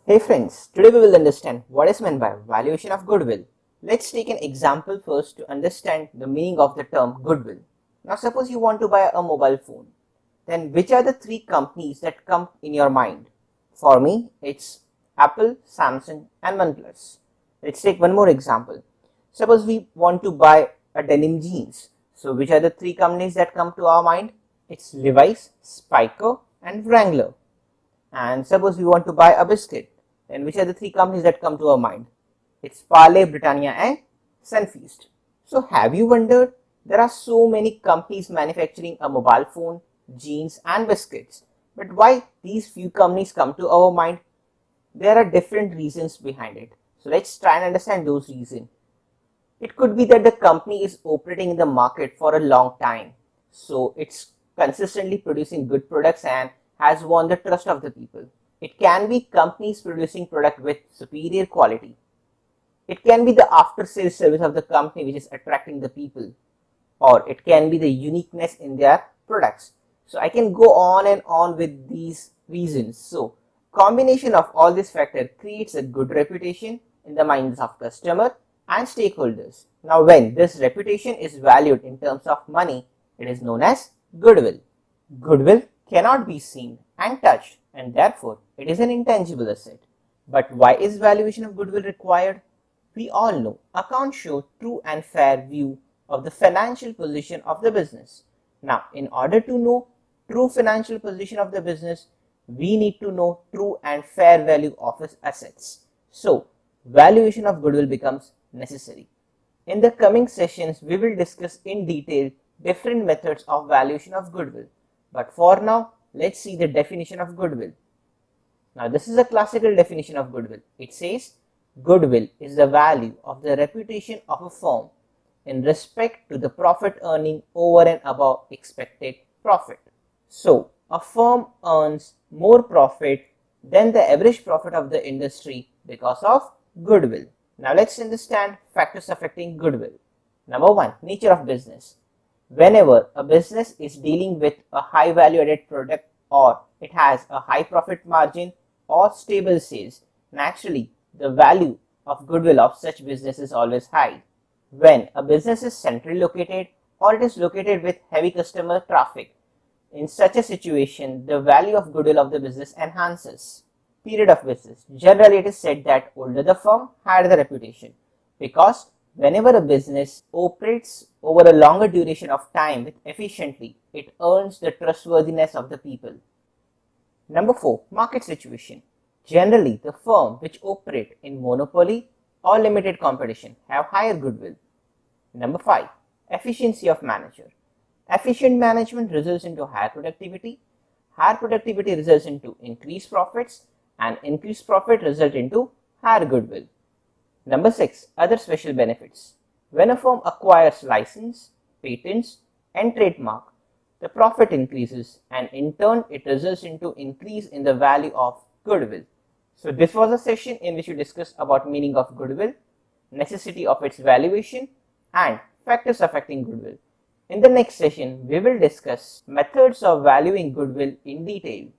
Hey friends, today we will understand what is meant by valuation of goodwill. Let's take an example first to understand the meaning of the term goodwill. Now suppose you want to buy a mobile phone. Then which are the three companies that come in your mind? For me, it's Apple, Samsung and OnePlus. Let's take one more example. Suppose we want to buy a denim jeans. So which are the three companies that come to our mind? It's Levi's, Spiker and Wrangler. And suppose we want to buy a biscuit, then which are the three companies that come to our mind? It's Parle, Britannia and Sunfeast. So have you wondered, there are so many companies manufacturing a mobile phone, jeans and biscuits, but why these few companies come to our mind? There are different reasons behind it. So let's try and understand those reasons. It could be that the company is operating in the market for a long time, so it's consistently producing good products and has won the trust of the people. It can be companies producing product with superior quality. It can be the after sales service of the company which is attracting the people, or it can be the uniqueness in their products. So I can go on and on with these reasons. So combination of all these factors creates a good reputation in the minds of customer and stakeholders. Now when this reputation is valued in terms of money, it is known as goodwill. Goodwill cannot be seen and touched, and therefore it is an intangible asset. But why is valuation of goodwill required? We all know accounts show true and fair view of the financial position of the business. Now, in order to know true financial position of the business, we need to know true and fair value of its assets. So, valuation of goodwill becomes necessary. In the coming sessions, we will discuss in detail different methods of valuation of goodwill. But for now, let's see the definition of goodwill. Now, this is a classical definition of goodwill. It says, goodwill is the value of the reputation of a firm in respect to the profit earning over and above expected profit. So, a firm earns more profit than the average profit of the industry because of goodwill. Now, let's understand factors affecting goodwill. Number one, nature of business. Whenever a business is dealing with a high value added product, or it has a high profit margin or stable sales, naturally the value of goodwill of such business is always high. When a business is centrally located or it is located with heavy customer traffic, in such a situation the value of goodwill of the business enhances. Period of business. Generally it is said that older the firm, higher the reputation, because whenever a business operates over a longer duration of time efficiently, it earns the trustworthiness of the people. Number 4, market situation. Generally, the firm which operate in monopoly or limited competition have higher goodwill. Number 5, efficiency of manager. Efficient management results into higher productivity. Higher productivity results into increased profits, and increased profit result into higher goodwill. Number 6, other special benefits. When a firm acquires license, patents and trademark, the profit increases and in turn it results into increase in the value of goodwill. So this was a session in which we discussed about meaning of goodwill, necessity of its valuation and factors affecting goodwill. In the next session, we will discuss methods of valuing goodwill in detail.